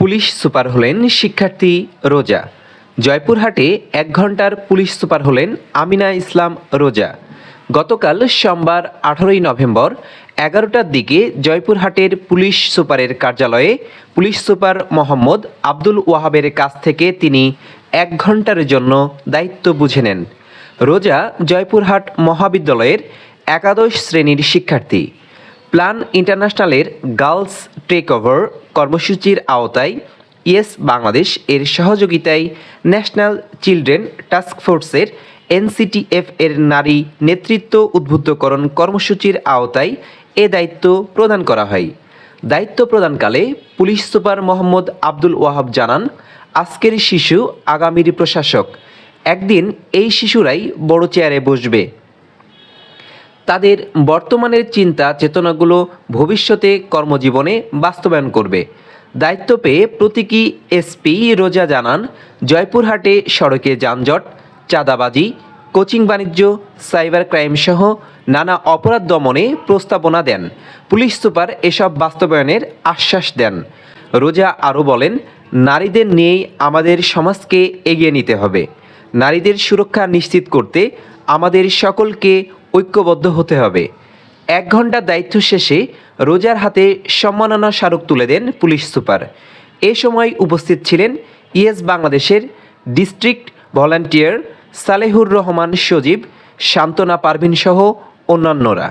Police super হলেন শিক্ষার্থী রোজা। জয়পুরহাটে ১ ঘন্টার পুলিশ সুপার হলেন আমিনা ইসলাম রোজা। গতকাল সোমবার ১৮ই নভেম্বর ১১টার দিকে জয়পুরহাটের পুলিশ সুপারের কার্যালয়ে পুলিশ সুপার মোহাম্মদ আব্দুল ওয়াহাবের কাছ থেকে তিনি ১ ঘন্টার জন্য দায়িত্ব বুঝে নেন। রোজা জয়পুরহাট মহাবিদ্যালয়ের একাদশ শ্রেণীর শিক্ষার্থী। প্ল্যান ইন্টারন্যাশনালের গার্লস টেকওভার কর্মসূচির আওতায় ইয়েস বাংলাদেশ এর সহযোগিতায় ন্যাশনাল চিলড্রেন টাস্কফোর্সের এনসিটিএফ এর নারী নেতৃত্ব উদ্বুদ্ধকরণ কর্মসূচির আওতায় এ দায়িত্ব প্রদান করা হয়। দায়িত্ব প্রদানকালে পুলিশ সুপার মোহাম্মদ আব্দুল ওয়াহাব জানান, আজকের শিশু আগামীর প্রশাসক। একদিন এই শিশুরাই বড় চেয়ারে বসবে। তাদের বর্তমানের চিন্তা চেতনাগুলো ভবিষ্যতে কর্মজীবনে বাস্তবায়ন করবে। দায়িত্ব পেয়ে প্রতীকী এসপি রোজা জানান, জয়পুরহাটে সড়কে যানজট, চাঁদাবাজি, কোচিং বাণিজ্য, সাইবার ক্রাইম সহ নানা অপরাধ দমনে প্রস্তাবনা দেন। পুলিশ সুপার এসব বাস্তবায়নের আশ্বাস দেন। রোজা আরও বলেন, নারীদের নিয়েই আমাদের সমাজকে এগিয়ে নিতে হবে। নারীদের সুরক্ষা নিশ্চিত করতে আমাদের সকলকে ঐক্যবদ্ধ হতে হবে। ১ ঘন্টা দায়িত্ব শেষে রোজার হাতে সম্মাননা স্মারক তুলে দেন পুলিশ সুপার। এ সময় উপস্থিত ছিলেন ইয়েস বাংলাদেশের ডিস্ট্রিক্ট ভলান্টিয়ার সালেহুর রহমান সজীব, শান্তনা পারভিন সহ অন্যান্যরা।